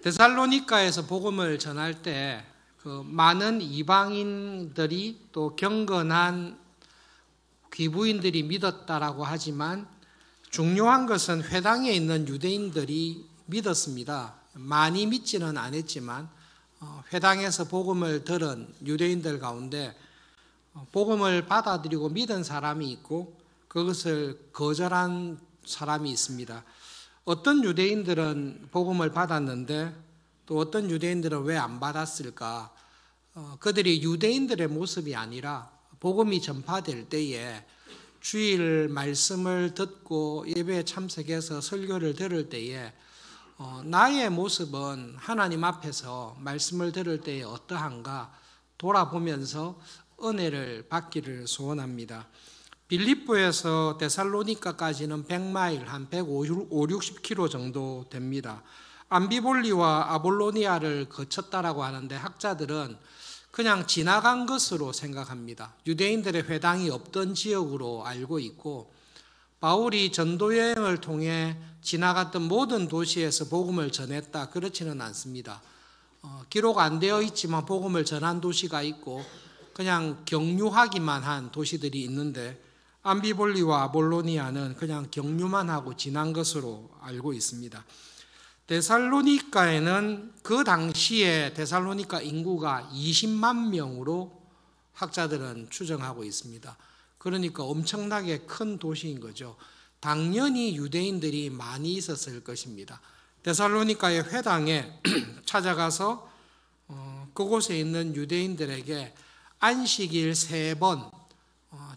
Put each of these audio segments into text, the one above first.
데살로니가에서 복음을 전할 때 그 많은 이방인들이 또 경건한 귀부인들이 믿었다라고 하지만 중요한 것은 회당에 있는 유대인들이 믿었습니다. 많이 믿지는 않았지만 회당에서 복음을 들은 유대인들 가운데 복음을 받아들이고 믿은 사람이 있고 그것을 거절한 사람이 있습니다. 어떤 유대인들은 복음을 받았는데 또 어떤 유대인들은 왜 안 받았을까? 그들이 유대인들의 모습이 아니라 복음이 전파될 때에 주일 말씀을 듣고 예배에 참석해서 설교를 들을 때에 나의 모습은 하나님 앞에서 말씀을 들을 때에 어떠한가 돌아보면서 은혜를 받기를 소원합니다. 빌립보에서 데살로니가까지는 100마일, 한 150-60km 정도 됩니다. 암비볼리와 아볼로니아를 거쳤다라고 하는데 학자들은 그냥 지나간 것으로 생각합니다. 유대인들의 회당이 없던 지역으로 알고 있고 바울이 전도 여행을 통해 지나갔던 모든 도시에서 복음을 전했다 그렇지는 않습니다. 기록 안 되어 있지만 복음을 전한 도시가 있고 그냥 경유하기만 한 도시들이 있는데 암비볼리와 아볼로니아는 그냥 경유만 하고 지난 것으로 알고 있습니다. 데살로니가에는 그 당시에 데살로니가 인구가 20만 명으로 학자들은 추정하고 있습니다. 그러니까 엄청나게 큰 도시인 거죠. 당연히 유대인들이 많이 있었을 것입니다. 데살로니가의 회당에 찾아가서 그곳에 있는 유대인들에게 안식일 3번,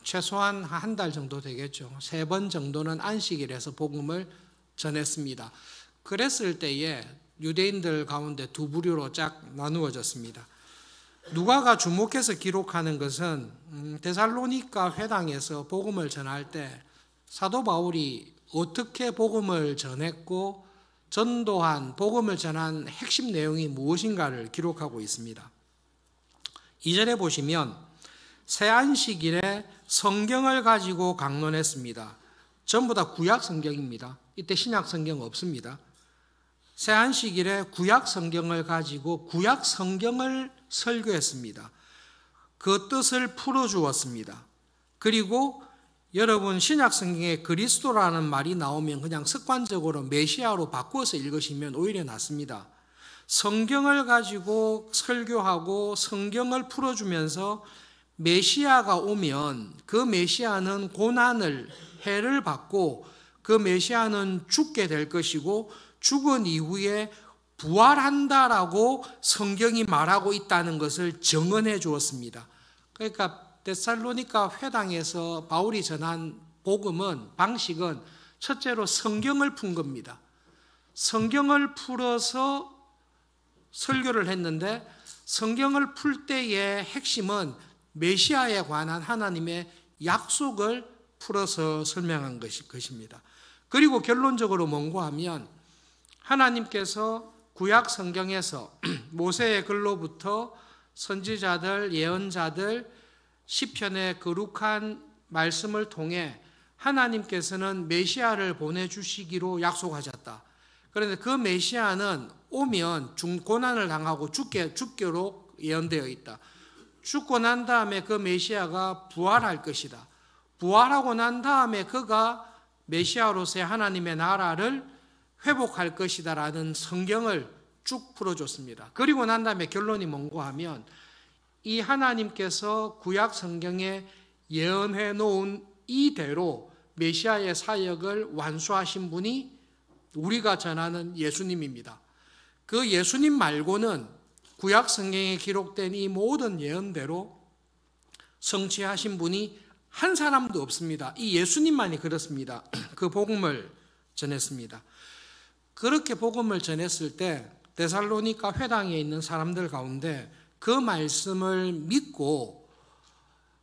최소한 한 달 정도 되겠죠. 3번 정도는 안식일에서 복음을 전했습니다. 그랬을 때에 유대인들 가운데 두 부류로 쫙 나누어졌습니다. 누가가 주목해서 기록하는 것은 데살로니가 회당에서 복음을 전할 때 사도 바울이 어떻게 복음을 전했고 전도한 복음을 전한 핵심 내용이 무엇인가를 기록하고 있습니다. 2절에 보시면 새 안식일에 성경을 가지고 강론했습니다. 전부 다 구약 성경입니다. 이때 신약 성경 없습니다. 새 안식일에 구약 성경을 가지고 구약 성경을 설교했습니다. 그 뜻을 풀어주었습니다. 그리고 여러분 신약 성경에 그리스도라는 말이 나오면 그냥 습관적으로 메시아로 바꾸어서 읽으시면 오히려 낫습니다. 성경을 가지고 설교하고 성경을 풀어주면서 메시아가 오면 그 메시아는 고난을 해를 받고 그 메시아는 죽게 될 것이고 죽은 이후에 부활한다라고 성경이 말하고 있다는 것을 정언해 주었습니다. 그러니까 데살로니가 회당에서 바울이 전한 복음은 방식은 첫째로 성경을 푼 겁니다. 성경을 풀어서 설교를 했는데 성경을 풀 때의 핵심은 메시아에 관한 하나님의 약속을 풀어서 설명한 것입니다. 그리고 결론적으로 뭔가 하면 하나님께서 구약 성경에서 모세의 글로부터 선지자들, 예언자들, 시편의 거룩한 말씀을 통해 하나님께서는 메시아를 보내주시기로 약속하셨다. 그런데 그 메시아는 오면 고난을 당하고 죽기로 예언되어 있다. 죽고 난 다음에 그 메시아가 부활할 것이다. 부활하고 난 다음에 그가 메시아로서의 하나님의 나라를 회복할 것이다 라는 성경을 쭉 풀어줬습니다. 그리고 난 다음에 결론이 뭔가 하면 이 하나님께서 구약 성경에 예언해 놓은 이대로 메시아의 사역을 완수하신 분이 우리가 전하는 예수님입니다. 그 예수님 말고는 구약 성경에 기록된 이 모든 예언대로 성취하신 분이 한 사람도 없습니다. 이 예수님만이 그렇습니다. 그 복음을 전했습니다. 그렇게 복음을 전했을 때 데살로니가 회당에 있는 사람들 가운데 그 말씀을 믿고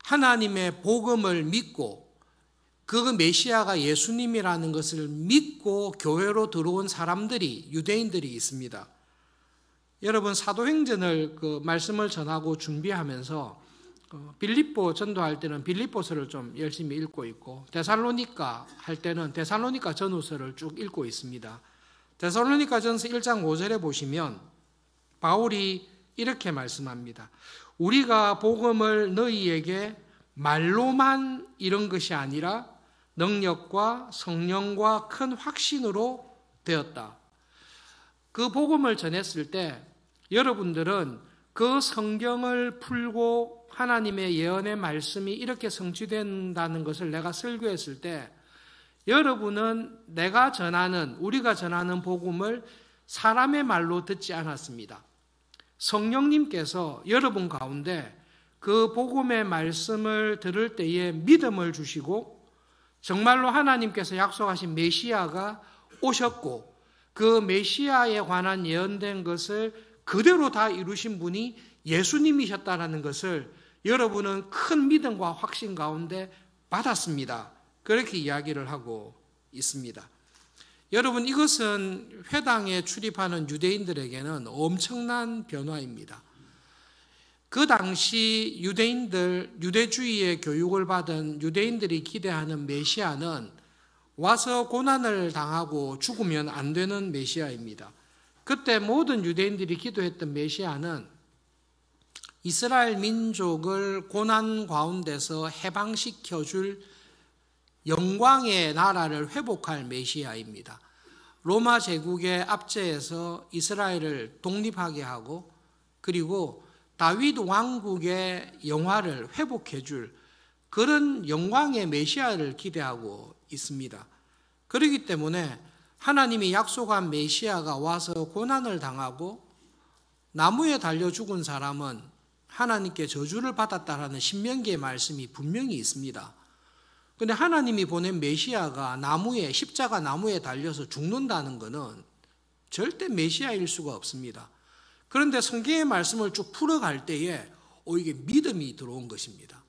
하나님의 복음을 믿고 그 메시아가 예수님이라는 것을 믿고 교회로 들어온 사람들이 유대인들이 있습니다. 여러분 사도행전을 그 말씀을 전하고 준비하면서 빌립보 전도할 때는 빌립보서를 좀 열심히 읽고 있고 데살로니가 할 때는 데살로니가 전후서를 쭉 읽고 있습니다. 데살로니가전서 1장 5절에 보시면 바울이 이렇게 말씀합니다. 우리가 복음을 너희에게 말로만 이런 것이 아니라 능력과 성령과 큰 확신으로 되었다. 그 복음을 전했을 때 여러분들은 그 성경을 풀고 하나님의 예언의 말씀이 이렇게 성취된다는 것을 내가 설교했을 때 여러분은 우리가 전하는 복음을 사람의 말로 듣지 않았습니다. 성령님께서 여러분 가운데 그 복음의 말씀을 들을 때에 믿음을 주시고 정말로 하나님께서 약속하신 메시아가 오셨고 그 메시아에 관한 예언된 것을 그대로 다 이루신 분이 예수님이셨다는 것을 여러분은 큰 믿음과 확신 가운데 받았습니다. 그렇게 이야기를 하고 있습니다. 여러분, 이것은 회당에 출입하는 유대인들에게는 엄청난 변화입니다. 그 당시 유대주의의 교육을 받은 유대인들이 기대하는 메시아는 와서 고난을 당하고 죽으면 안 되는 메시아입니다. 그때 모든 유대인들이 기도했던 메시아는 이스라엘 민족을 고난 가운데서 해방시켜줄 영광의 나라를 회복할 메시아입니다. 로마 제국의 압제에서 이스라엘을 독립하게 하고 그리고 다윗 왕국의 영화를 회복해 줄 그런 영광의 메시아를 기대하고 있습니다. 그렇기 때문에 하나님이 약속한 메시아가 와서 고난을 당하고 나무에 달려 죽은 사람은 하나님께 저주를 받았다라는 신명기의 말씀이 분명히 있습니다. 그런데 하나님이 보낸 메시아가 십자가 나무에 달려서 죽는다는 것은 절대 메시아일 수가 없습니다. 그런데 성경의 말씀을 쭉 풀어갈 때에 이게 믿음이 들어온 것입니다.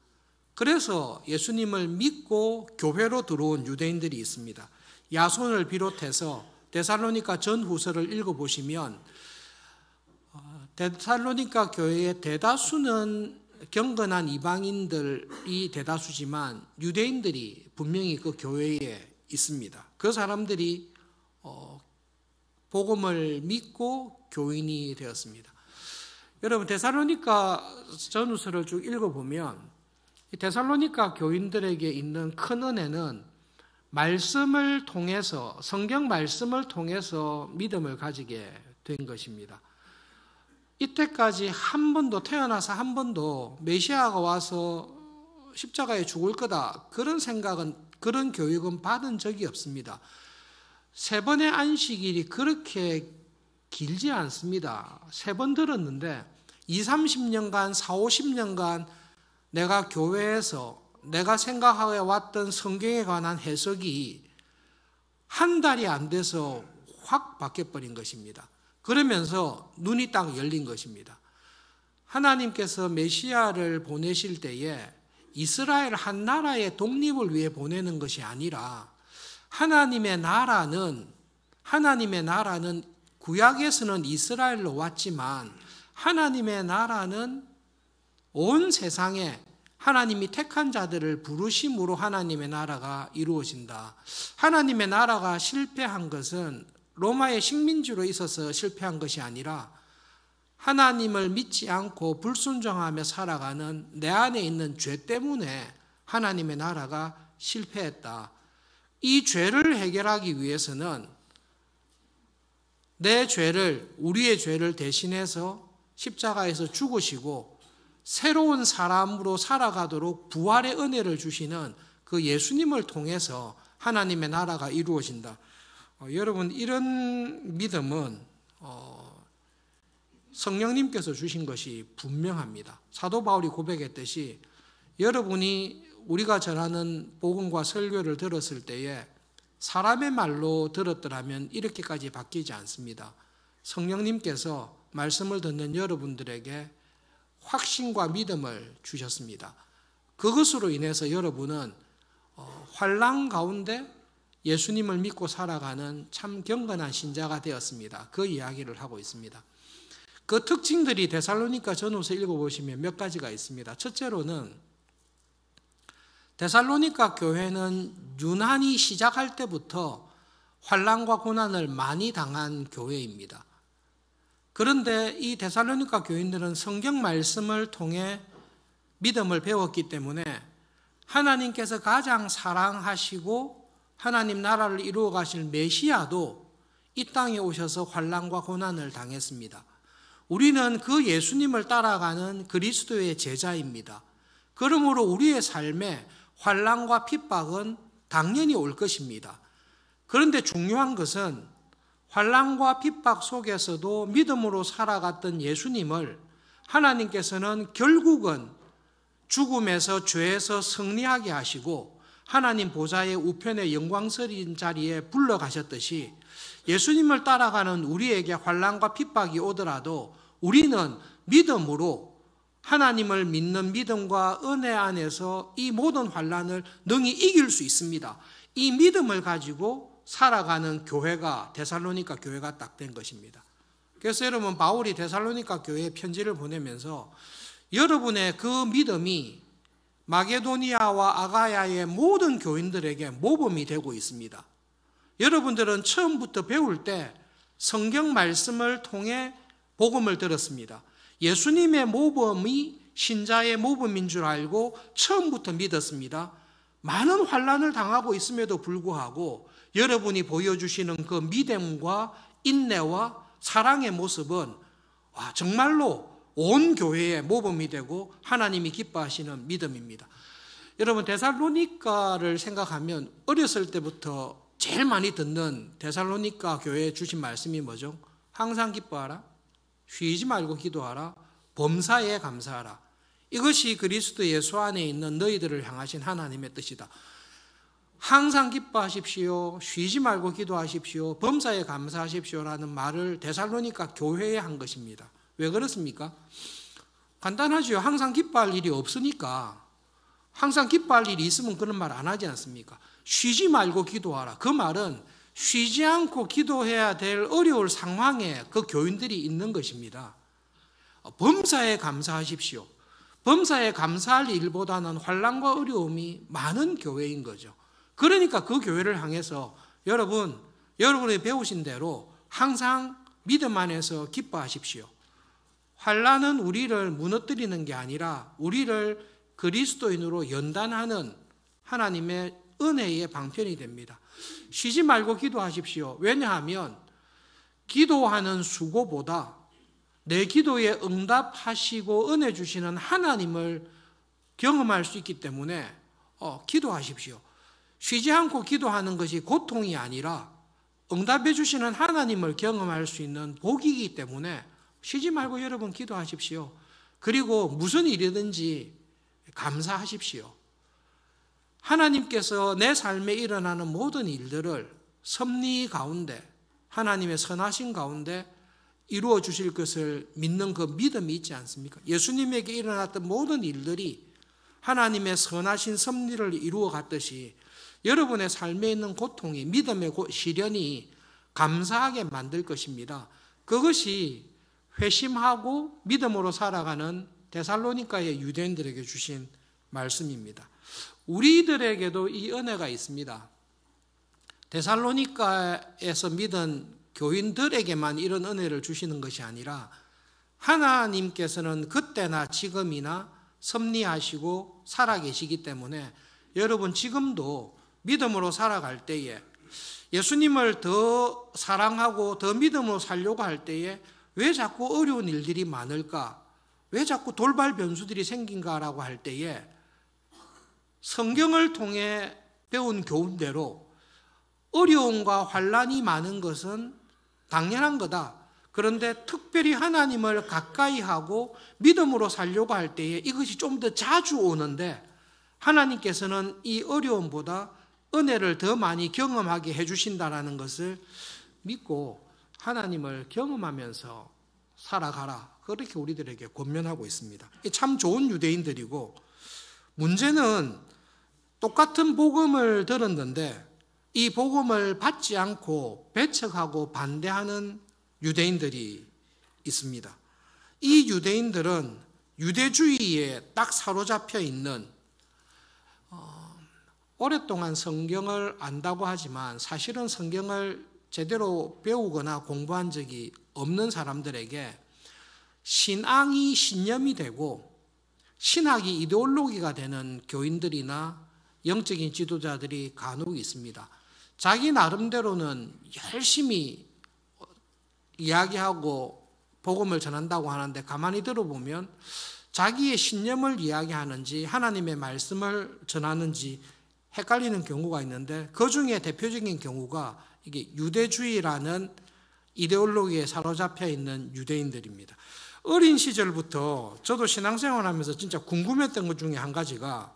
그래서 예수님을 믿고 교회로 들어온 유대인들이 있습니다. 야손을 비롯해서 데살로니가 전후서를 읽어보시면 데살로니가 교회의 대다수는 경건한 이방인들이 대다수지만 유대인들이 분명히 그 교회에 있습니다. 그 사람들이 복음을 믿고 교인이 되었습니다. 여러분, 데살로니가 전후서를 쭉 읽어보면 이 데살로니가 교인들에게 있는 큰 은혜는 말씀을 통해서, 성경 말씀을 통해서 믿음을 가지게 된 것입니다. 이때까지 태어나서 한 번도 메시아가 와서 십자가에 죽을 거다 그런 교육은 받은 적이 없습니다. 3번의 안식일이 그렇게 길지 않습니다. 3번 들었는데 20-30년간 40-50년간 내가 교회에서 내가 생각해 왔던 성경에 관한 해석이 한 달이 안 돼서 확 바뀌어버린 것입니다. 그러면서 눈이 딱 열린 것입니다. 하나님께서 메시아를 보내실 때에 이스라엘 한 나라의 독립을 위해 보내는 것이 아니라 하나님의 나라는 구약에서는 이스라엘로 왔지만 하나님의 나라는 온 세상에 하나님이 택한 자들을 부르심으로 하나님의 나라가 이루어진다. 하나님의 나라가 실패한 것은 로마의 식민지로 있어서 실패한 것이 아니라 하나님을 믿지 않고 불순종하며 살아가는 내 안에 있는 죄 때문에 하나님의 나라가 실패했다. 이 죄를 해결하기 위해서는 우리의 죄를 대신해서 십자가에서 죽으시고 새로운 사람으로 살아가도록 부활의 은혜를 주시는 그 예수님을 통해서 하나님의 나라가 이루어진다. 여러분, 이런 믿음은 성령님께서 주신 것이 분명합니다. 사도 바울이 고백했듯이 여러분이 우리가 전하는 복음과 설교를 들었을 때에 사람의 말로 들었더라면 이렇게까지 바뀌지 않습니다. 성령님께서 말씀을 듣는 여러분들에게 확신과 믿음을 주셨습니다. 그것으로 인해서 여러분은 환난 가운데 예수님을 믿고 살아가는 참 경건한 신자가 되었습니다. 그 이야기를 하고 있습니다. 그 특징들이 데살로니가 전후서 읽어보시면 몇 가지가 있습니다. 첫째로는 데살로니가 교회는 유난히 시작할 때부터 환난과 고난을 많이 당한 교회입니다. 그런데 이 데살로니가 교인들은 성경 말씀을 통해 믿음을 배웠기 때문에 하나님께서 가장 사랑하시고 하나님 나라를 이루어 가실 메시아도 이 땅에 오셔서 환난과 고난을 당했습니다. 우리는 그 예수님을 따라가는 그리스도의 제자입니다. 그러므로 우리의 삶에 환난과 핍박은 당연히 올 것입니다. 그런데 중요한 것은 환난과 핍박 속에서도 믿음으로 살아갔던 예수님을 하나님께서는 결국은 죽음에서 죄에서 승리하게 하시고 하나님 보좌의 우편의 영광스러운 자리에 불러가셨듯이 예수님을 따라가는 우리에게 환난과 핍박이 오더라도 우리는 믿음으로 하나님을 믿는 믿음과 은혜 안에서 이 모든 환난을 능히 이길 수 있습니다. 이 믿음을 가지고 살아가는 교회가 데살로니가 교회가 딱 된 것입니다. 그래서 여러분 바울이 데살로니가 교회에 편지를 보내면서 여러분의 그 믿음이 마게도니아와 아가야의 모든 교인들에게 모범이 되고 있습니다. 여러분들은 처음부터 배울 때 성경 말씀을 통해 복음을 들었습니다. 예수님의 모범이 신자의 모범인 줄 알고 처음부터 믿었습니다. 많은 환난을 당하고 있음에도 불구하고 여러분이 보여주시는 그 믿음과 인내와 사랑의 모습은 정말로 온 교회의 모범이 되고 하나님이 기뻐하시는 믿음입니다. 여러분 데살로니가를 생각하면 어렸을 때부터 제일 많이 듣는 데살로니가 교회에 주신 말씀이 뭐죠? 항상 기뻐하라, 쉬지 말고 기도하라, 범사에 감사하라. 이것이 그리스도 예수 안에 있는 너희들을 향하신 하나님의 뜻이다. 항상 기뻐하십시오, 쉬지 말고 기도하십시오, 범사에 감사하십시오라는 말을 데살로니가 교회에 한 것입니다. 왜 그렇습니까? 간단하죠. 항상 기뻐할 일이 없으니까. 항상 기뻐할 일이 있으면 그런 말 안 하지 않습니까? 쉬지 말고 기도하라. 그 말은 쉬지 않고 기도해야 될 어려울 상황에 그 교인들이 있는 것입니다. 범사에 감사하십시오. 범사에 감사할 일보다는 환난과 어려움이 많은 교회인 거죠. 그러니까 그 교회를 향해서 여러분이 배우신 대로 항상 믿음 안에서 기뻐하십시오. 환난은 우리를 무너뜨리는 게 아니라 우리를 그리스도인으로 연단하는 하나님의 은혜의 방편이 됩니다. 쉬지 말고 기도하십시오. 왜냐하면 기도하는 수고보다 내 기도에 응답하시고 은혜 주시는 하나님을 경험할 수 있기 때문에 기도하십시오. 쉬지 않고 기도하는 것이 고통이 아니라 응답해 주시는 하나님을 경험할 수 있는 복이기 때문에 쉬지 말고 여러분 기도하십시오. 그리고 무슨 일이든지 감사하십시오. 하나님께서 내 삶에 일어나는 모든 일들을 섭리 가운데 하나님의 선하신 가운데 이루어 주실 것을 믿는 그 믿음이 있지 않습니까? 예수님에게 일어났던 모든 일들이 하나님의 선하신 섭리를 이루어 갔듯이 여러분의 삶에 있는 고통이 믿음의 시련이 감사하게 만들 것입니다. 그것이 회심하고 믿음으로 살아가는 데살로니가의 유대인들에게 주신 말씀입니다. 우리들에게도 이 은혜가 있습니다. 데살로니가에서 믿은 교인들에게만 이런 은혜를 주시는 것이 아니라 하나님께서는 그때나 지금이나 섭리하시고 살아계시기 때문에 여러분 지금도 믿음으로 살아갈 때에 예수님을 더 사랑하고 더 믿음으로 살려고 할 때에 왜 자꾸 어려운 일들이 많을까? 왜 자꾸 돌발 변수들이 생긴가라고 할 때에 성경을 통해 배운 교훈대로 어려움과 환난이 많은 것은 당연한 거다. 그런데 특별히 하나님을 가까이 하고 믿음으로 살려고 할 때에 이것이 좀 더 자주 오는데 하나님께서는 이 어려움보다 은혜를 더 많이 경험하게 해주신다는 것을 믿고 하나님을 경험하면서 살아가라. 그렇게 우리들에게 권면하고 있습니다. 참 좋은 유대인들이고 문제는 똑같은 복음을 들었는데 이 복음을 받지 않고 배척하고 반대하는 유대인들이 있습니다. 이 유대인들은 유대주의에 딱 사로잡혀 있는 오랫동안 성경을 안다고 하지만 사실은 성경을 제대로 배우거나 공부한 적이 없는 사람들에게 신앙이 신념이 되고 신학이 이데올로기가 되는 교인들이나 영적인 지도자들이 간혹 있습니다. 자기 나름대로는 열심히 이야기하고 복음을 전한다고 하는데 가만히 들어보면 자기의 신념을 이야기하는지 하나님의 말씀을 전하는지 헷갈리는 경우가 있는데 그 중에 대표적인 경우가 이게 유대주의라는 이데올로기에 사로잡혀 있는 유대인들입니다. 어린 시절부터 저도 신앙생활하면서 진짜 궁금했던 것 중에 한 가지가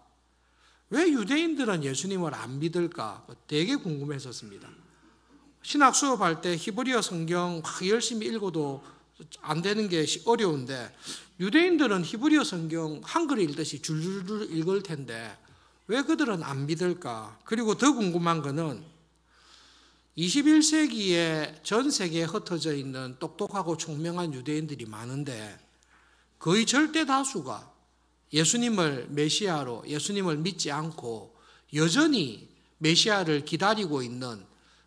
왜 유대인들은 예수님을 안 믿을까 되게 궁금했었습니다. 신학 수업할 때 히브리어 성경 막 열심히 읽어도 안 되는 게 어려운데 유대인들은 히브리어 성경 한글 읽듯이 줄줄줄 읽을 텐데 왜 그들은 안 믿을까? 그리고 더 궁금한 거는 21세기에 전 세계에 흩어져 있는 똑똑하고 총명한 유대인들이 많은데 거의 절대 다수가 예수님을 메시아로 예수님을 믿지 않고 여전히 메시아를 기다리고 있는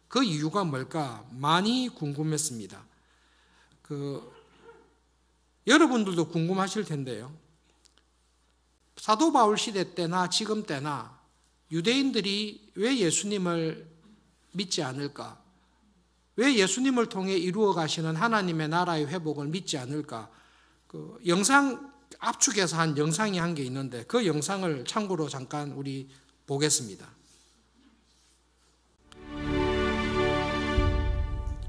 그 이유가 뭘까 많이 궁금했습니다. 여러분들도 궁금하실 텐데요. 사도 바울 시대 때나 지금 때나 유대인들이 왜 예수님을 믿지 않을까? 왜 예수님을 통해 이루어 가시는 하나님의 나라의 회복을 믿지 않을까? 영상 압축해서 한 영상이 한 게 있는데 그 영상을 참고로 잠깐 우리 보겠습니다.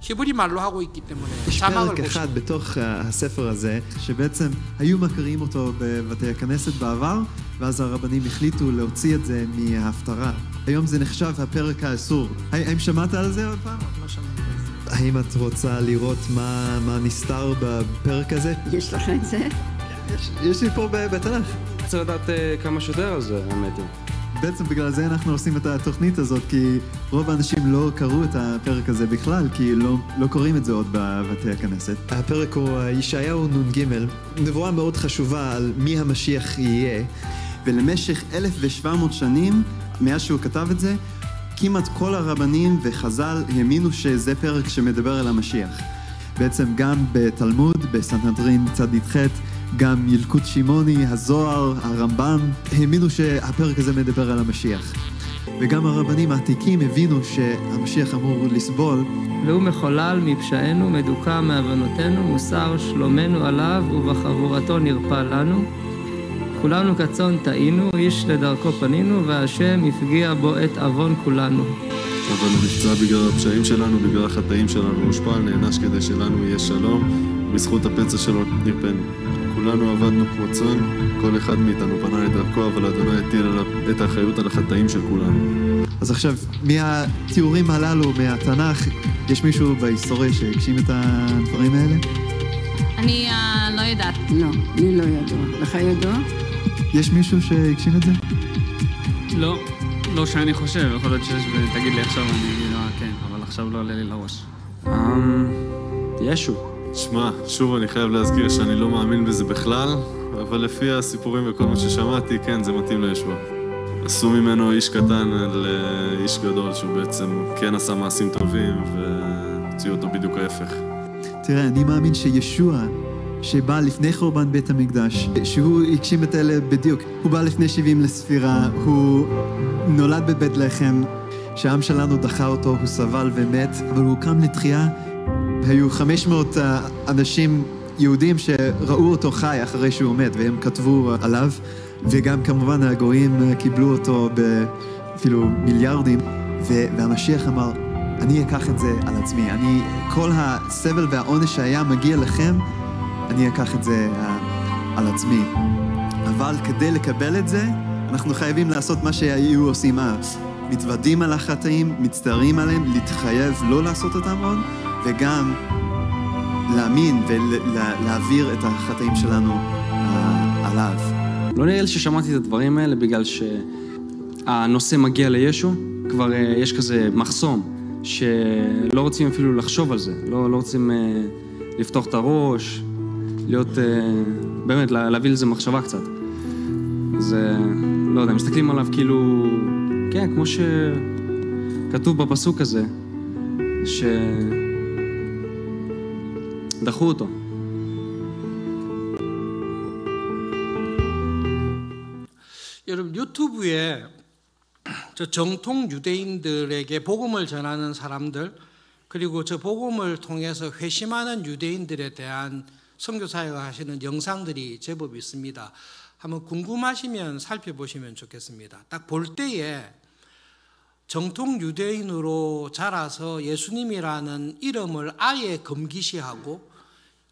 히브리 말로 하고 있기 때문에 자막을 יש פרק אחד בתוך הספר הזה, שבעצם היו מכירים אותו בבתי הכנסת בעבר, ואז הרבנים החליטו להוציא את זה מההפטרה. היום זה נחשב הפרק האסור. האם שמעת על זה עוד פעם? לא שמעתי על זה. האם את רוצה לראות מה נסתר בפרק הזה? יש לך את זה? יש לי פה בתנ"ך. רוצה לדעת כמה שיותר על זה, האמת היא. בעצם בגלל זה אנחנו עושים את התוכנית הזאת, כי רוב האנשים לא קראו את הפרק הזה בכלל, כי לא קוראים את זה עוד בבתי הכנסת. הפרק הוא ישעיהו נ"ג, נבואה מאוד חשובה על מי המשיח יהיה, ולמשך 1,700 שנים, מאז שהוא כתב את זה, כמעט כל הרבנים וחז"ל האמינו שזה פרק שמדבר על המשיח. בעצם גם בתלמוד, בסנהדרין צ"ח, גם ילקוט שמעוני, הזוהר, הרמב"ם, האמינו שהפרק הזה מדבר על המשיח. וגם הרבנים העתיקים הבינו שהמשיח אמור לסבול. והוא מחולל מפשענו, מדוכא מעוונותינו, מוסר שלומנו עליו, ובחבורתו נרפא לנו. כולנו כצאן טעינו, איש לדרכו פנינו, והשם הפגיע בו את עוון כולנו. אבל הוא נפצע בגלל הפשעים שלנו, בגלל החטאים שלנו, הוא הושפל, נענש כדי שלנו יהיה שלום, בזכות הפצע שלו נרפאנו. כולנו עבדנו כמו צאן, כל אחד מאיתנו פנה לדרכו, אבל אדוני הטיל עליו את האחריות על החטאים של כולנו. אז עכשיו, מהתיאורים הללו, מהתנ"ך, יש מישהו בהיסטוריה שהגשים את הדברים האלה? אני לא יודעת. לא, לי לא ידוע. לך ידוע? יש מישהו שהגשים את זה? לא שאני חושב, יכול להיות שיש ותגיד לי עכשיו, אני אגיד כן, אבל עכשיו לא עולה לי לראש. ישו. שמע, שוב אני חייב להזכיר שאני לא מאמין בזה בכלל, אבל לפי הסיפורים וכל מה ששמעתי, כן, זה מתאים לישוע. עשו ממנו איש קטן לאיש גדול, שהוא בעצם כן עשה מעשים טובים, והוציאו אותו בדיוק ההפך. תראה, אני מאמין שישוע, שבא לפני חורבן בית המקדש, שהוא הגשים את אלה בדיוק. הוא בא לפני 70 לספירה, הוא נולד בבית לחם, שהעם שלנו דחה אותו, הוא סבל ומת, אבל הוא קם לתחייה. היו 500 אנשים יהודים שראו אותו חי אחרי שהוא מת, והם כתבו עליו, וגם כמובן הגויים קיבלו אותו אפילו מיליארדים, והמשיח אמר, אני אקח את זה על עצמי, כל הסבל והעונש שהיה מגיע לכם, אני אקח את זה על עצמי. אבל כדי לקבל את זה, אנחנו חייבים לעשות מה שהיו עושים אז. מתוודים על החטאים, מצטערים עליהם, להתחייב לא לעשות אותם עוד, וגם להאמין ולהעביר את החטאים שלנו עליו. לא נראה לי ששמעתי את הדברים האלה בגלל שהנושא מגיע לישו, כבר יש כזה מחסום שלא רוצים אפילו לחשוב על זה, לא רוצים לפתוח את הראש, להיות, באמת, להביא לזה מחשבה קצת. אז לא יודע, מסתכלים עליו כאילו כן, כמו שכתוב בפסוק הזה, שדחו אותו. 여러분 유튜브에 저 정통 유대인들에게 복음을 전하는 사람들, 그리고 저 복음을 통해서 회심하는 유대인들에 대한 선교사역을 하시는 영상들이 제법 있습니다. 한번 궁금하시면 살펴보시면 좋겠습니다. 딱 볼 때에 정통 유대인으로 자라서 예수님이라는 이름을 아예 금기시하고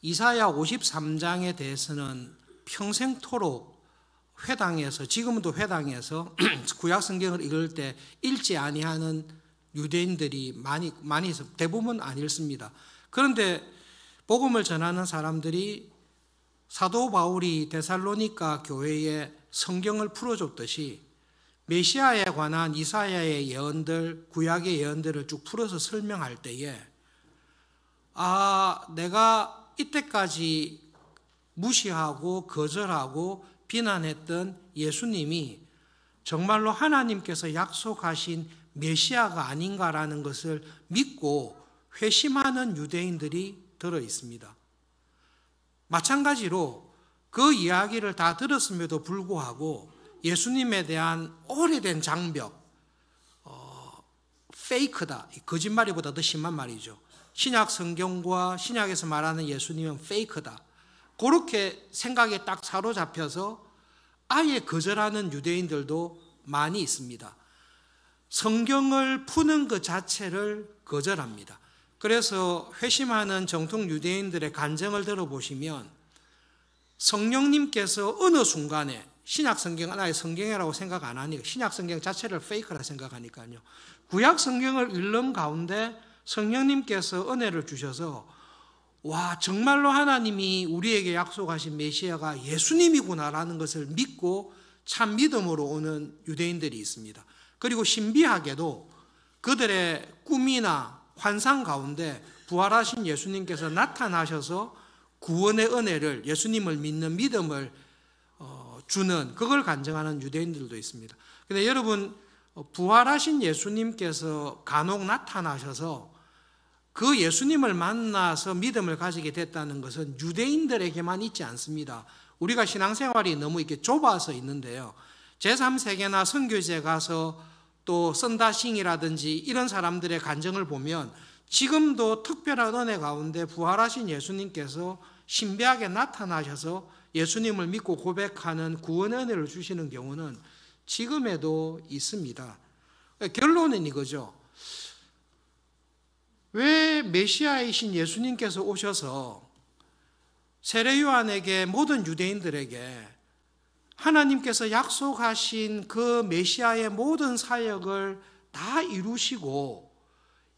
이사야 53장에 대해서는 평생토록 회당에서, 지금도 회당에서 구약 성경을 읽을 때 읽지 아니하는 유대인들이 많이 있어. 대부분 안 읽습니다. 그런데 복음을 전하는 사람들이 사도 바울이 데살로니가 교회에 성경을 풀어줬듯이 메시아에 관한 이사야의 예언들, 구약의 예언들을 쭉 풀어서 설명할 때에 내가 이때까지 무시하고 거절하고 비난했던 예수님이 정말로 하나님께서 약속하신 메시아가 아닌가라는 것을 믿고 회심하는 유대인들이 들어 있습니다. 마찬가지로 그 이야기를 다 들었음에도 불구하고 예수님에 대한 오래된 장벽, 페이크다, 거짓말이보다 더 심한 말이죠. 신약 성경과 신약에서 말하는 예수님은 페이크다, 그렇게 생각에 딱 사로잡혀서 아예 거절하는 유대인들도 많이 있습니다. 성경을 푸는 것 자체를 거절합니다. 그래서 회심하는 정통 유대인들의 간증을 들어보시면 성령님께서 어느 순간에, 신약 성경은 아예 성경이라고 생각 안 하니까, 신약 성경 자체를 페이크라 생각하니까요, 구약 성경을 읽는 가운데 성령님께서 은혜를 주셔서 와, 정말로 하나님이 우리에게 약속하신 메시아가 예수님이구나라는 것을 믿고 참 믿음으로 오는 유대인들이 있습니다. 그리고 신비하게도 그들의 꿈이나 환상 가운데 부활하신 예수님께서 나타나셔서 구원의 은혜를, 예수님을 믿는 믿음을 주는, 그걸 간증하는 유대인들도 있습니다. 근데 여러분, 부활하신 예수님께서 간혹 나타나셔서 그 예수님을 만나서 믿음을 가지게 됐다는 것은 유대인들에게만 있지 않습니다. 우리가 신앙생활이 너무 이렇게 좁아서 있는데요, 제3세계나 선교지에 가서 또 썬다싱이라든지 이런 사람들의 간증을 보면 지금도 특별한 은혜 가운데 부활하신 예수님께서 신비하게 나타나셔서 예수님을 믿고 고백하는 구원의 은혜를 주시는 경우는 지금에도 있습니다. 결론은 이거죠. 왜 메시아이신 예수님께서 오셔서 세례 요한에게, 모든 유대인들에게 하나님께서 약속하신 그 메시아의 모든 사역을 다 이루시고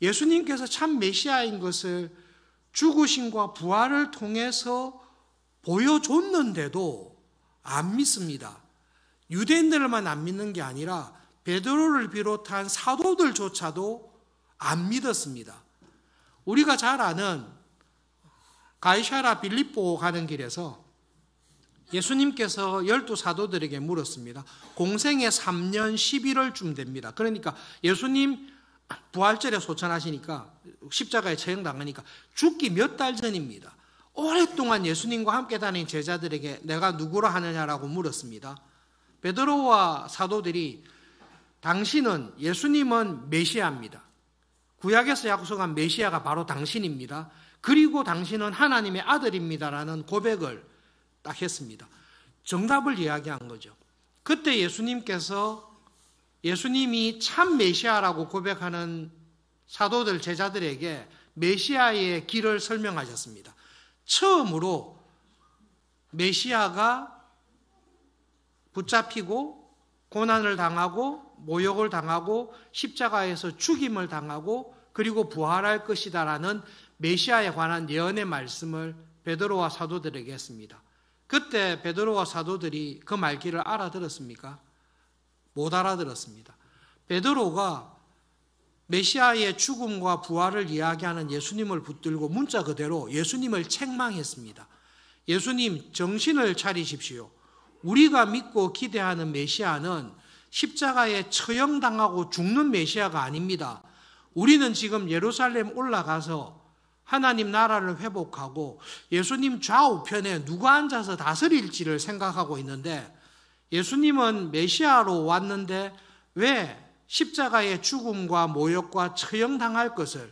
예수님께서 참 메시아인 것을 죽으심과 부활을 통해서 보여줬는데도 안 믿습니다. 유대인들만 안 믿는 게 아니라 베드로를 비롯한 사도들조차도 안 믿었습니다. 우리가 잘 아는 가이사랴 빌립보 가는 길에서 예수님께서 12사도들에게 물었습니다. 공생의 3년 11월쯤 됩니다. 그러니까 예수님 부활절에 소천하시니까, 십자가에 처형당하니까 죽기 몇 달 전입니다. 오랫동안 예수님과 함께 다닌 제자들에게 내가 누구라 하느냐라고 물었습니다. 베드로와 사도들이 당신은, 예수님은 메시아입니다. 구약에서 약속한 메시아가 바로 당신입니다. 그리고 당신은 하나님의 아들입니다라는 고백을 딱 했습니다. 정답을 이야기한 거죠. 그때 예수님께서 예수님이 참 메시아라고 고백하는 사도들, 제자들에게 메시아의 길을 설명하셨습니다. 처음으로 메시아가 붙잡히고 고난을 당하고 모욕을 당하고 십자가에서 죽임을 당하고 그리고 부활할 것이다라는 메시아에 관한 예언의 말씀을 베드로와 사도들에게 했습니다. 그때 베드로와 사도들이 그 말귀를 알아들었습니까? 못 알아들었습니다. 베드로가 메시아의 죽음과 부활을 이야기하는 예수님을 붙들고 문자 그대로 예수님을 책망했습니다. 예수님, 정신을 차리십시오. 우리가 믿고 기대하는 메시아는 십자가에 처형당하고 죽는 메시아가 아닙니다. 우리는 지금 예루살렘 올라가서 하나님 나라를 회복하고 예수님 좌우편에 누가 앉아서 다스릴지를 생각하고 있는데, 예수님은 메시아로 왔는데 왜 십자가의 죽음과 모욕과 처형당할 것을,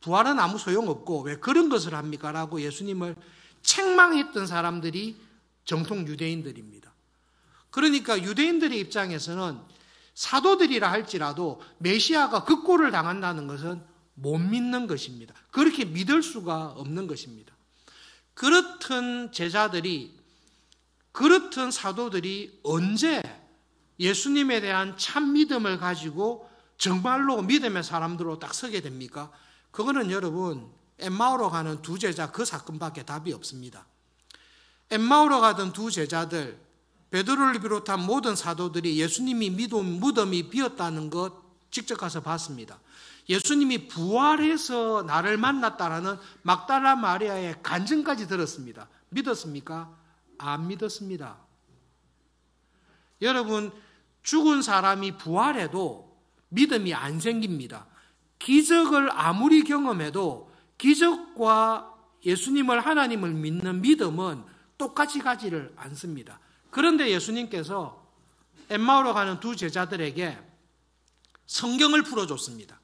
부활은 아무 소용없고 왜 그런 것을 합니까? 라고 예수님을 책망했던 사람들이 정통 유대인들입니다. 그러니까 유대인들의 입장에서는 사도들이라 할지라도 메시아가 그 꼴을 당한다는 것은 못 믿는 것입니다. 그렇게 믿을 수가 없는 것입니다. 그렇던 제자들이, 그렇던 사도들이 언제 예수님에 대한 참 믿음을 가지고 정말로 믿음의 사람들로 딱 서게 됩니까? 그거는 여러분, 엠마오로 가는 두 제자 그 사건밖에 답이 없습니다. 엠마오로 가던 두 제자들, 베드로를 비롯한 모든 사도들이 예수님이 무덤이 비었다는 것 직접 가서 봤습니다. 예수님이 부활해서 나를 만났다라는 막달라 마리아의 간증까지 들었습니다. 믿었습니까? 안 믿었습니다. 여러분, 죽은 사람이 부활해도 믿음이 안 생깁니다. 기적을 아무리 경험해도 기적과 예수님을, 하나님을 믿는 믿음은 똑같이 가지를 않습니다. 그런데 예수님께서 엠마오로 가는 두 제자들에게 성경을 풀어줬습니다.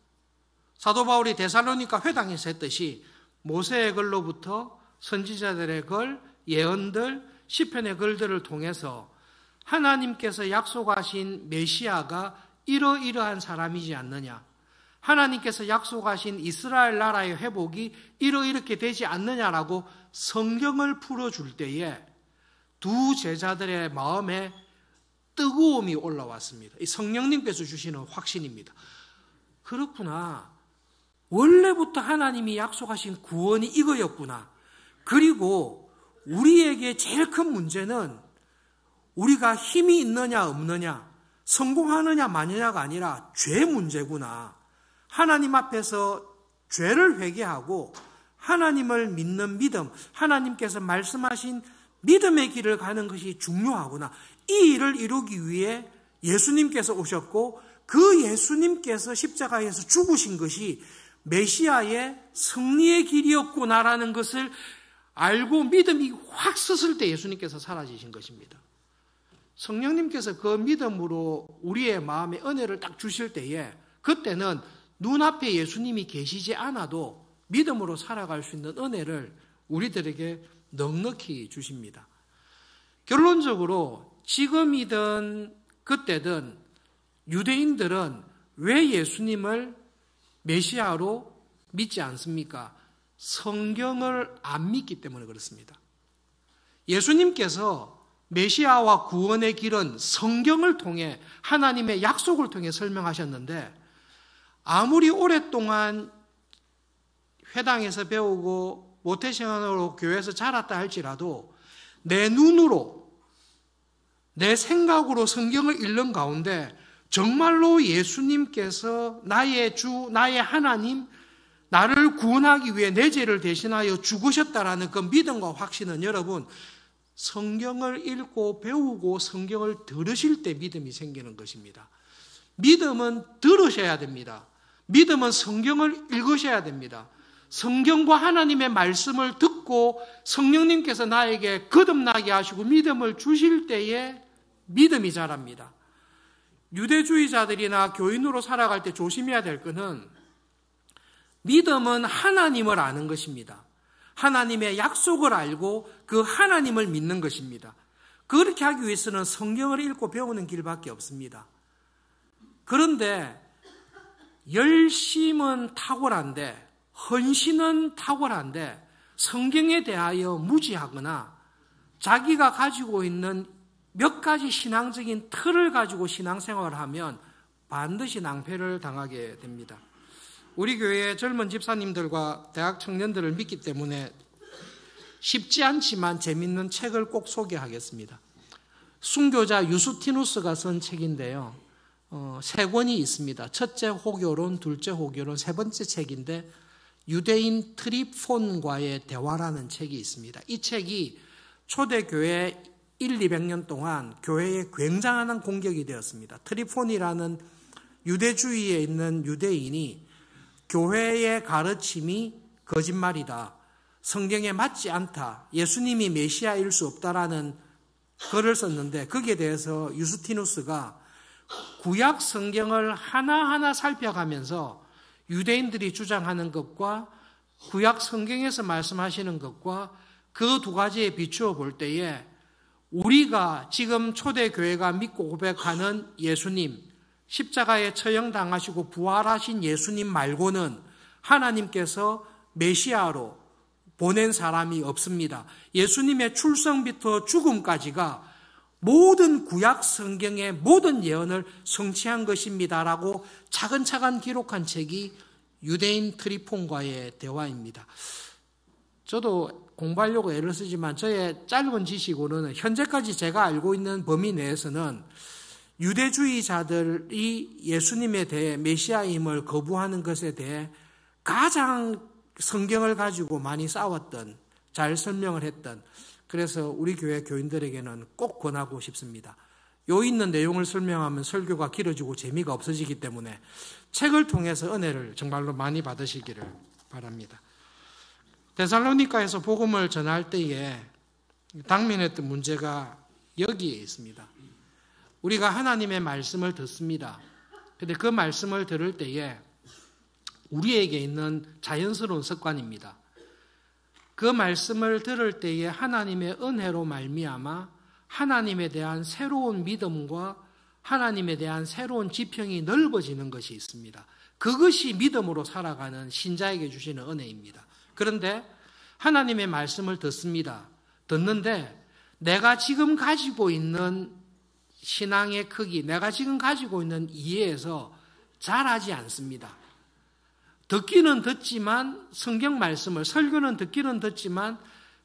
사도 바울이 데살로니가 회당에서 했듯이 모세의 글로부터 선지자들의 글, 예언들, 시편의 글들을 통해서 하나님께서 약속하신 메시아가 이러이러한 사람이지 않느냐, 하나님께서 약속하신 이스라엘 나라의 회복이 이렇게 되지 않느냐라고 성경을 풀어줄 때에 두 제자들의 마음에 뜨거움이 올라왔습니다. 이 성령님께서 주시는 확신입니다. 그렇구나. 원래부터 하나님이 약속하신 구원이 이거였구나. 그리고 우리에게 제일 큰 문제는 우리가 힘이 있느냐 없느냐, 성공하느냐 마느냐가 아니라 죄 문제구나. 하나님 앞에서 죄를 회개하고 하나님을 믿는 믿음, 하나님께서 말씀하신 믿음의 길을 가는 것이 중요하구나. 이 일을 이루기 위해 예수님께서 오셨고 그 예수님께서 십자가에서 죽으신 것이 메시아의 승리의 길이었구나라는 것을 알고 믿음이 확 섰을 때 예수님께서 사라지신 것입니다. 성령님께서 그 믿음으로 우리의 마음에 은혜를 딱 주실 때에 그때는 눈앞에 예수님이 계시지 않아도 믿음으로 살아갈 수 있는 은혜를 우리들에게 넉넉히 주십니다. 결론적으로 지금이든 그때든 유대인들은 왜 예수님을 메시아로 믿지 않습니까? 성경을 안 믿기 때문에 그렇습니다. 예수님께서 메시아와 구원의 길은 성경을 통해 하나님의 약속을 통해 설명하셨는데 아무리 오랫동안 회당에서 배우고 모태신앙으로 교회에서 자랐다 할지라도 내 눈으로 내 생각으로 성경을 읽는 가운데 정말로 예수님께서 나의 주, 나의 하나님, 나를 구원하기 위해 내 죄를 대신하여 죽으셨다라는 그 믿음과 확신은 여러분 성경을 읽고 배우고 성경을 들으실 때 믿음이 생기는 것입니다. 믿음은 들으셔야 됩니다. 믿음은 성경을 읽으셔야 됩니다. 성경과 하나님의 말씀을 듣고 성령님께서 나에게 거듭나게 하시고 믿음을 주실 때에 믿음이 자랍니다. 유대주의자들이나 교인으로 살아갈 때 조심해야 될 것은 믿음은 하나님을 아는 것입니다. 하나님의 약속을 알고 그 하나님을 믿는 것입니다. 그렇게 하기 위해서는 성경을 읽고 배우는 길밖에 없습니다. 그런데 열심은 탁월한데 헌신은 탁월한데 성경에 대하여 무지하거나 자기가 가지고 있는 몇 가지 신앙적인 틀을 가지고 신앙생활을 하면 반드시 낭패를 당하게 됩니다. 우리 교회의 젊은 집사님들과 대학 청년들을 믿기 때문에 쉽지 않지만 재밌는 책을 꼭 소개하겠습니다. 순교자 유스티누스가 쓴 책인데요. 세 권이 있습니다. 첫째 호교론, 둘째 호교론, 세 번째 책인데 유대인 트리폰과의 대화라는 책이 있습니다. 이 책이 초대교회 200년 동안 교회에 굉장한 공격이 되었습니다. 트리폰이라는 유대주의에 있는 유대인이 교회의 가르침이 거짓말이다, 성경에 맞지 않다, 예수님이 메시아일 수 없다라는 글을 썼는데, 거기에 대해서 유스티누스가 구약 성경을 하나하나 살펴가면서 유대인들이 주장하는 것과 구약 성경에서 말씀하시는 것과 그 두 가지에 비추어 볼 때에 우리가 지금 초대교회가 믿고 고백하는 예수님, 십자가에 처형당하시고 부활하신 예수님 말고는 하나님께서 메시아로 보낸 사람이 없습니다. 예수님의 출생부터 죽음까지가 모든 구약 성경의 모든 예언을 성취한 것입니다라고 차근차근 기록한 책이 유대인 트리폰과의 대화입니다. 저도 공부하려고 애를 쓰지만 저의 짧은 지식으로는 현재까지 제가 알고 있는 범위 내에서는 유대주의자들이 예수님에 대해 메시아임을 거부하는 것에 대해 가장 성경을 가지고 많이 싸웠던, 잘 설명을 했던, 그래서 우리 교회 교인들에게는 꼭 권하고 싶습니다. 요 있는 내용을 설명하면 설교가 길어지고 재미가 없어지기 때문에 책을 통해서 은혜를 정말로 많이 받으시기를 바랍니다. 데살로니가에서 복음을 전할 때에 당면했던 문제가 여기에 있습니다. 우리가 하나님의 말씀을 듣습니다. 그런데 그 말씀을 들을 때에 우리에게 있는 자연스러운 습관입니다. 그 말씀을 들을 때에 하나님의 은혜로 말미암아 하나님에 대한 새로운 믿음과 하나님에 대한 새로운 지평이 넓어지는 것이 있습니다. 그것이 믿음으로 살아가는 신자에게 주시는 은혜입니다. 그런데 하나님의 말씀을 듣습니다. 듣는데 내가 지금 가지고 있는 신앙의 크기, 내가 지금 가지고 있는 이해에서 자라지 않습니다. 듣기는 듣지만 성경 말씀을, 설교는 듣기는 듣지만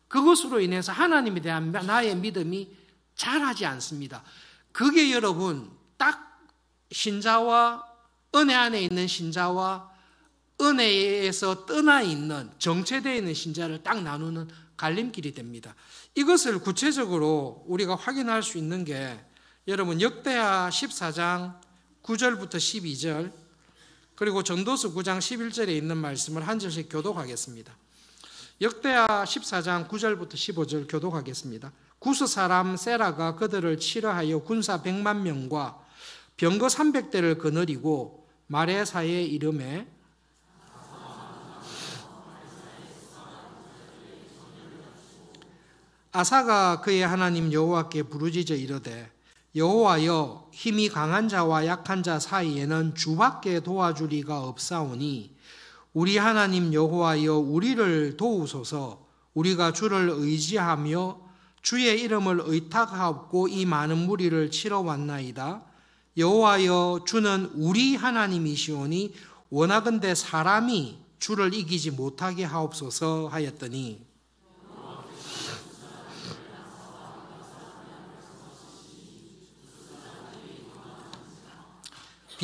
그것으로 인해서 하나님에 대한 나의 믿음이 자라지 않습니다. 그게 여러분 딱 신자와 은혜 안에 있는 신자와 은혜에서 떠나 있는 정체되어 있는 신자를 딱 나누는 갈림길이 됩니다. 이것을 구체적으로 우리가 확인할 수 있는 게 여러분 역대하 14장 9절부터 12절 그리고 전도서 9장 11절에 있는 말씀을 한 절씩 교독하겠습니다. 역대하 14장 9절부터 15절 교독하겠습니다. 구스 사람 세라가 그들을 치러하여 군사 100만 명과 병거 300대를 거느리고 마레사의 이름에 아사가 그의 하나님 여호와께 부르짖어 이르되 여호와여 힘이 강한 자와 약한 자 사이에는 주밖에 도와줄 이가 없사오니 우리 하나님 여호와여 우리를 도우소서. 우리가 주를 의지하며 주의 이름을 의탁하옵고 이 많은 무리를 치러 왔나이다. 여호와여 주는 우리 하나님이시오니 원하건대 사람이 주를 이기지 못하게 하옵소서 하였더니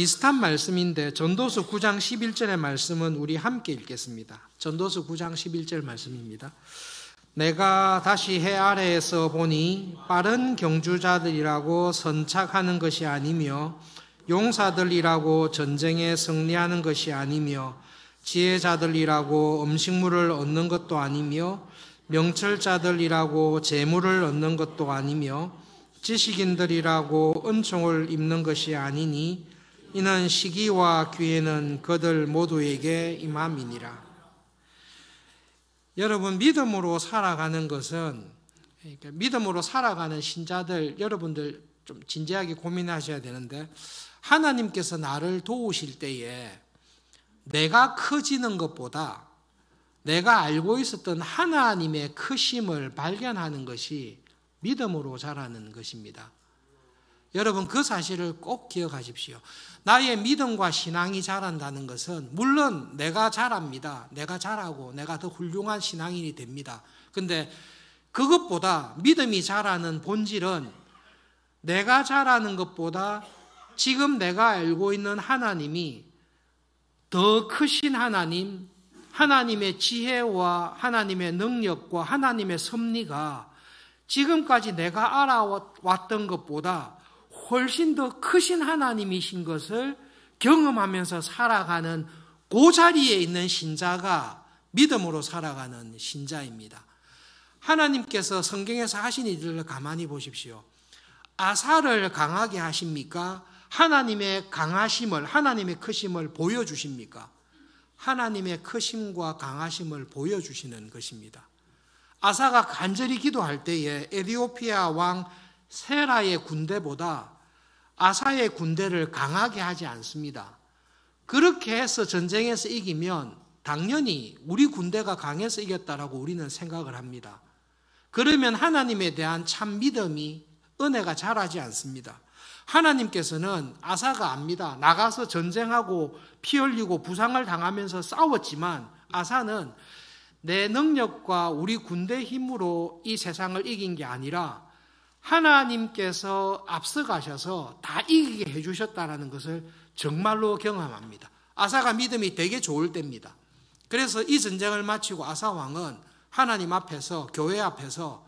비슷한 말씀인데 전도서 9장 11절의 말씀은 우리 함께 읽겠습니다. 전도서 9장 11절 말씀입니다. 내가 다시 해 아래에서 보니 빠른 경주자들이라고 선착하는 것이 아니며 용사들이라고 전쟁에 승리하는 것이 아니며 지혜자들이라고 음식물을 얻는 것도 아니며 명철자들이라고 재물을 얻는 것도 아니며 지식인들이라고 은총을 입는 것이 아니니 이는 시기와 기회는 그들 모두에게 임함이니라. 여러분 믿음으로 살아가는 것은 믿음으로 살아가는 신자들 여러분들 좀 진지하게 고민하셔야 되는데 하나님께서 나를 도우실 때에 내가 커지는 것보다 내가 알고 있었던 하나님의 크심을 발견하는 것이 믿음으로 자라는 것입니다. 여러분 그 사실을 꼭 기억하십시오. 나의 믿음과 신앙이 자란다는 것은 물론 내가 자랍니다. 내가 자라고 내가 더 훌륭한 신앙인이 됩니다. 근데 그것보다 믿음이 자라는 본질은 내가 자라는 것보다 지금 내가 알고 있는 하나님이 더 크신 하나님, 하나님의 지혜와 하나님의 능력과 하나님의 섭리가 지금까지 내가 알아왔던 것보다 훨씬 더 크신 하나님이신 것을 경험하면서 살아가는 그 자리에 있는 신자가 믿음으로 살아가는 신자입니다. 하나님께서 성경에서 하신 일들을 가만히 보십시오. 아사를 강하게 하십니까? 하나님의 강하심을, 하나님의 크심을 보여주십니까? 하나님의 크심과 강하심을 보여주시는 것입니다. 아사가 간절히 기도할 때에 에디오피아 왕 세라의 군대보다 아사의 군대를 강하게 하지 않습니다. 그렇게 해서 전쟁에서 이기면 당연히 우리 군대가 강해서 이겼다라고 우리는 생각을 합니다. 그러면 하나님에 대한 참 믿음이, 은혜가 자라지 않습니다. 하나님께서는 아사가 압니다. 나가서 전쟁하고 피 흘리고 부상을 당하면서 싸웠지만 아사는 내 능력과 우리 군대 힘으로 이 세상을 이긴 게 아니라 하나님께서 앞서가셔서 다 이기게 해주셨다는 것을 정말로 경험합니다. 아사가 믿음이 되게 좋을 때입니다. 그래서 이 전쟁을 마치고 아사 왕은 하나님 앞에서, 교회 앞에서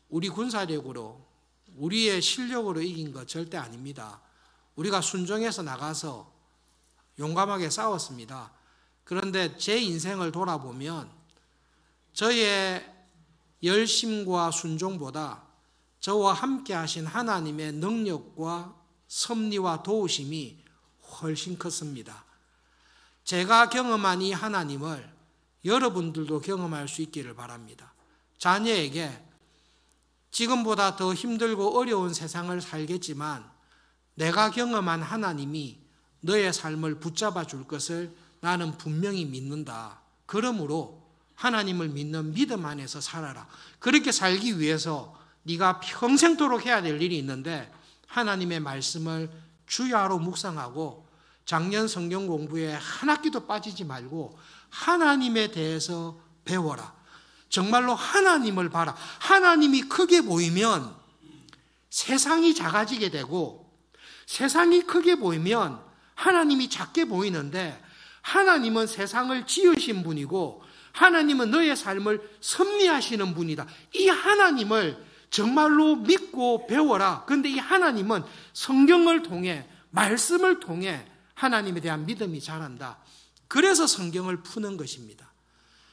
우리 군사력으로, 우리의 실력으로 이긴 것 절대 아닙니다. 우리가 순종해서 나가서 용감하게 싸웠습니다. 그런데 제 인생을 돌아보면 저의 열심과 순종보다 저와 함께 하신 하나님의 능력과 섭리와 도우심이 훨씬 컸습니다. 제가 경험한 이 하나님을 여러분들도 경험할 수 있기를 바랍니다. 자녀에게 지금보다 더 힘들고 어려운 세상을 살겠지만 내가 경험한 하나님이 너의 삶을 붙잡아 줄 것을 나는 분명히 믿는다. 그러므로 하나님을 믿는 믿음 안에서 살아라. 그렇게 살기 위해서 네가 평생도록 해야 될 일이 있는데 하나님의 말씀을 주야로 묵상하고 작년 성경 공부에 한 학기도 빠지지 말고 하나님에 대해서 배워라. 정말로 하나님을 봐라. 하나님이 크게 보이면 세상이 작아지게 되고 세상이 크게 보이면 하나님이 작게 보이는데 하나님은 세상을 지으신 분이고 하나님은 너의 삶을 섭리하시는 분이다. 이 하나님을 정말로 믿고 배워라. 그런데 이 하나님은 성경을 통해, 말씀을 통해 하나님에 대한 믿음이 자란다. 그래서 성경을 푸는 것입니다.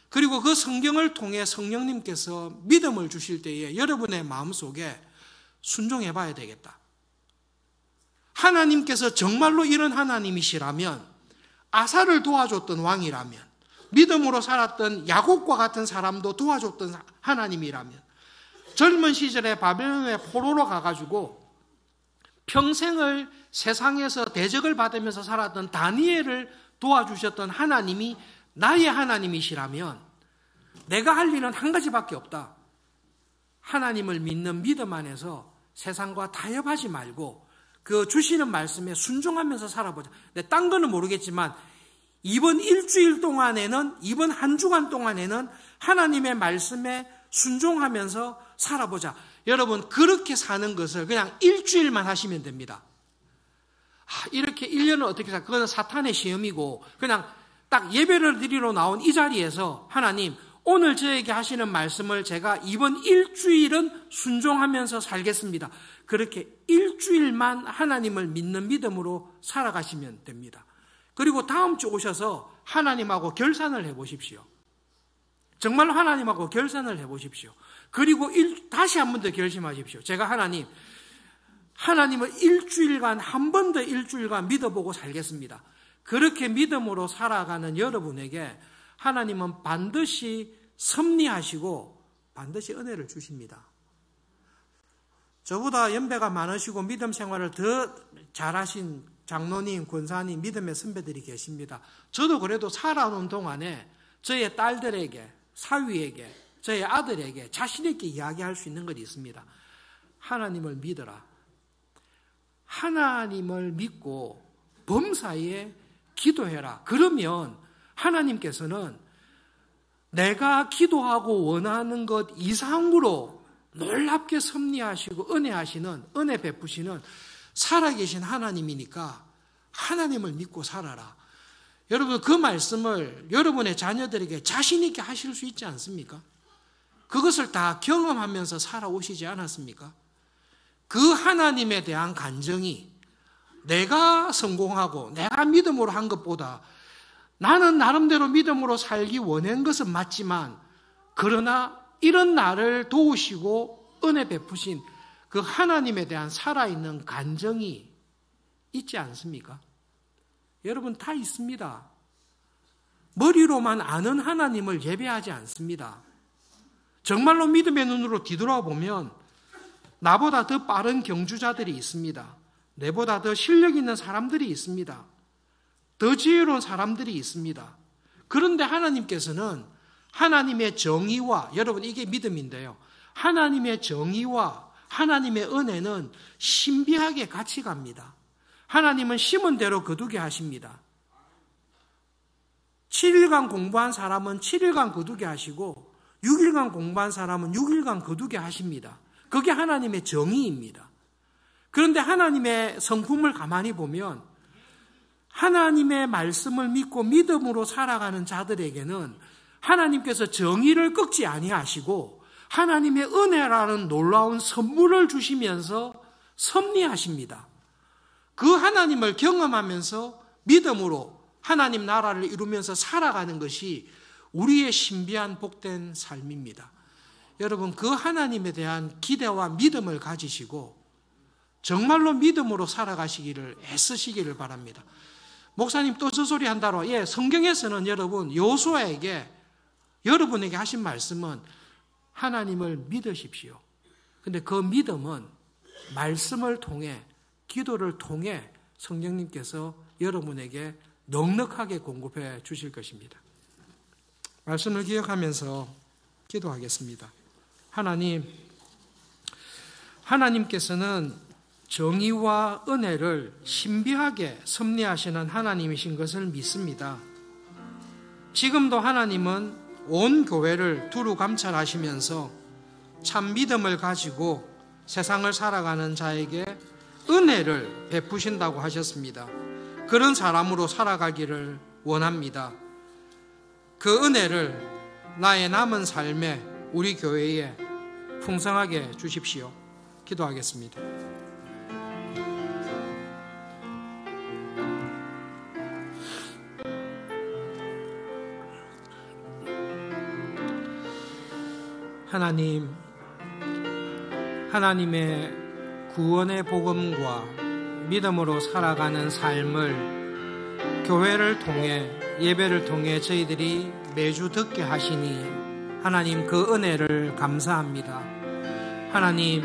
그리고 그 성경을 통해 성령님께서 믿음을 주실 때에 여러분의 마음속에 순종해 봐야 되겠다. 하나님께서 정말로 이런 하나님이시라면, 아사를 도와줬던 왕이라면, 믿음으로 살았던 야곱과 같은 사람도 도와줬던 하나님이라면, 젊은 시절에 바벨론의 포로로 가가지고 평생을 세상에서 대적을 받으면서 살았던 다니엘을 도와주셨던 하나님이 나의 하나님이시라면 내가 할 일은 한 가지밖에 없다. 하나님을 믿는 믿음 안에서 세상과 타협하지 말고 그 주시는 말씀에 순종하면서 살아보자. 딴 거는 모르겠지만 이번 일주일 동안에는, 이번 한 주간 동안에는 하나님의 말씀에 순종하면서 살아보자. 여러분, 그렇게 사는 것을 그냥 일주일만 하시면 됩니다. 이렇게 1년을 어떻게 살? 그건 사탄의 시험이고, 그냥 딱 예배를 드리러 나온 이 자리에서 하나님, 오늘 저에게 하시는 말씀을 제가 이번 일주일은 순종하면서 살겠습니다. 그렇게 일주일만 하나님을 믿는 믿음으로 살아가시면 됩니다. 그리고 다음 주 오셔서 하나님하고 결산을 해보십시오. 정말로 하나님하고 결산을 해보십시오. 그리고 다시 한 번 더 결심하십시오. 제가 하나님을 일주일간, 한 번 더 일주일간 믿어보고 살겠습니다. 그렇게 믿음으로 살아가는 여러분에게 하나님은 반드시 섭리하시고 반드시 은혜를 주십니다. 저보다 연배가 많으시고 믿음 생활을 더 잘하신 장로님, 권사님, 믿음의 선배들이 계십니다. 저도 그래도 살아오는 동안에 저의 딸들에게, 사위에게, 저의 아들에게 자신 있게 이야기할 수 있는 것이 있습니다. 하나님을 믿어라. 하나님을 믿고 범사에 기도해라. 그러면 하나님께서는 내가 기도하고 원하는 것 이상으로 놀랍게 섭리하시고 은혜하시는, 은혜 베푸시는 살아계신 하나님이니까 하나님을 믿고 살아라. 여러분, 그 말씀을 여러분의 자녀들에게 자신 있게 하실 수 있지 않습니까? 그것을 다 경험하면서 살아오시지 않았습니까? 그 하나님에 대한 간정이 내가 성공하고 내가 믿음으로 한 것보다 나는 나름대로 믿음으로 살기 원한 것은 맞지만 그러나 이런 나를 도우시고 은혜 베푸신 그 하나님에 대한 살아있는 간정이 있지 않습니까? 여러분 다 있습니다. 머리로만 아는 하나님을 예배하지 않습니다. 정말로 믿음의 눈으로 뒤돌아보면 나보다 더 빠른 경주자들이 있습니다. 내보다 더 실력 있는 사람들이 있습니다. 더 지혜로운 사람들이 있습니다. 그런데 하나님께서는 하나님의 정의와, 여러분 이게 믿음인데요, 하나님의 정의와 하나님의 은혜는 신비하게 같이 갑니다. 하나님은 심은 대로 거두게 하십니다. 7일간 공부한 사람은 7일간 거두게 하시고 6일간 공부한 사람은 6일간 거두게 하십니다. 그게 하나님의 정의입니다. 그런데 하나님의 성품을 가만히 보면 하나님의 말씀을 믿고 믿음으로 살아가는 자들에게는 하나님께서 정의를 꺾지 아니하시고 하나님의 은혜라는 놀라운 선물을 주시면서 섭리하십니다. 그 하나님을 경험하면서 믿음으로 하나님 나라를 이루면서 살아가는 것이 우리의 신비한 복된 삶입니다. 여러분 그 하나님에 대한 기대와 믿음을 가지시고 정말로 믿음으로 살아가시기를 애쓰시기를 바랍니다. 목사님 또 저 소리 한다로, 성경에서는 여러분 여호수아에게 여러분에게 하신 말씀은 하나님을 믿으십시오. 근데 그 믿음은 말씀을 통해 기도를 통해 성령님께서 여러분에게 넉넉하게 공급해 주실 것입니다. 말씀을 기억하면서 기도하겠습니다. 하나님께서는 정의와 은혜를 신비하게 섭리하시는 하나님이신 것을 믿습니다. 지금도 하나님은 온 교회를 두루 감찰하시면서 참 믿음을 가지고 세상을 살아가는 자에게 은혜를 베푸신다고 하셨습니다. 그런 사람으로 살아가기를 원합니다. 그 은혜를 나의 남은 삶에 우리 교회에 풍성하게 주십시오. 기도하겠습니다. 하나님, 하나님의 구원의 복음과 믿음으로 살아가는 삶을 교회를 통해 예배를 통해 저희들이 매주 듣게 하시니 하나님 그 은혜를 감사합니다. 하나님,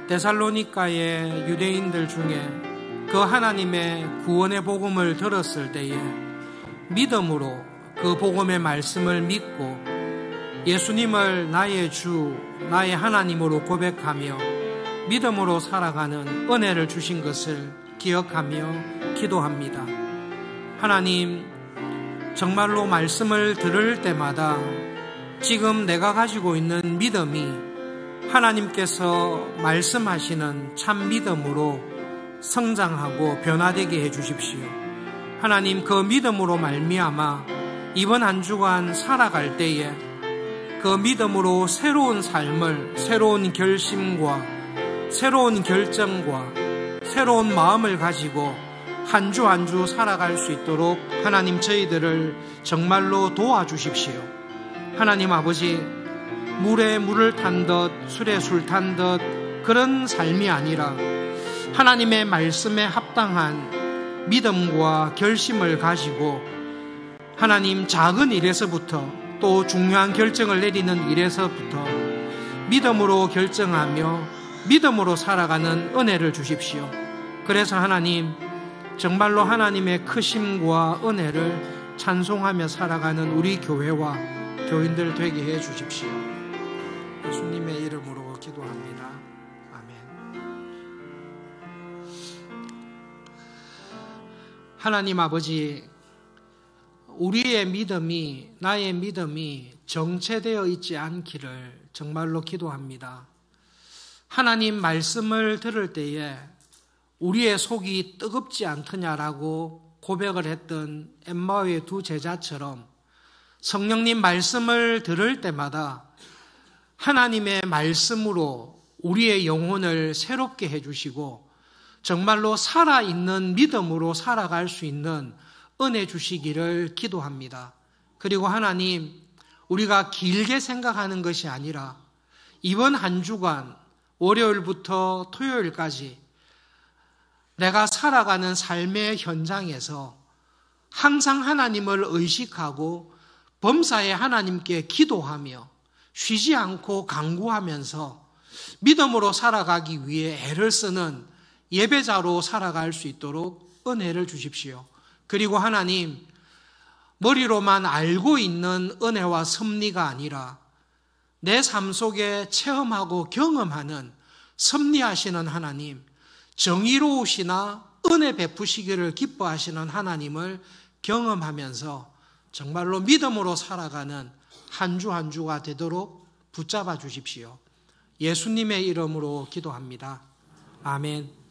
데살로니가의 유대인들 중에 그 하나님의 구원의 복음을 들었을 때에 믿음으로 그 복음의 말씀을 믿고 예수님을 나의 주, 나의 하나님으로 고백하며 믿음으로 살아가는 은혜를 주신 것을 기억하며 기도합니다. 하나님, 정말로 말씀을 들을 때마다 지금 내가 가지고 있는 믿음이 하나님께서 말씀하시는 참 믿음으로 성장하고 변화되게 해주십시오. 하나님, 그 믿음으로 말미암아 이번 한 주간 살아갈 때에 그 믿음으로 새로운 삶을, 새로운 결심과 새로운 결정과 새로운 마음을 가지고 한 주 한 주 살아갈 수 있도록 하나님 저희들을 정말로 도와주십시오. 하나님 아버지, 물에 물을 탄 듯 술에 술 탄 듯 그런 삶이 아니라 하나님의 말씀에 합당한 믿음과 결심을 가지고 하나님 작은 일에서부터 또 중요한 결정을 내리는 일에서부터 믿음으로 결정하며 믿음으로 살아가는 은혜를 주십시오. 그래서 하나님, 정말로 하나님의 크심과 은혜를 찬송하며 살아가는 우리 교회와 교인들 되게 해 주십시오. 예수님의 이름으로 기도합니다. 아멘. 하나님 아버지, 우리의 믿음이, 나의 믿음이 정체되어 있지 않기를 정말로 기도합니다. 하나님 말씀을 들을 때에 우리의 속이 뜨겁지 않더냐라고 고백을 했던 엠마오의 두 제자처럼 성령님 말씀을 들을 때마다 하나님의 말씀으로 우리의 영혼을 새롭게 해주시고 정말로 살아있는 믿음으로 살아갈 수 있는 은혜 주시기를 기도합니다. 그리고 하나님, 우리가 길게 생각하는 것이 아니라 이번 한 주간 월요일부터 토요일까지 내가 살아가는 삶의 현장에서 항상 하나님을 의식하고 범사에 하나님께 기도하며 쉬지 않고 간구하면서 믿음으로 살아가기 위해 애를 쓰는 예배자로 살아갈 수 있도록 은혜를 주십시오. 그리고 하나님, 머리로만 알고 있는 은혜와 섭리가 아니라 내 삶 속에 체험하고 경험하는 섭리하시는 하나님, 정의로우시나 은혜 베푸시기를 기뻐하시는 하나님을 경험하면서 정말로 믿음으로 살아가는 한 주 한 주가 되도록 붙잡아 주십시오. 예수님의 이름으로 기도합니다. 아멘.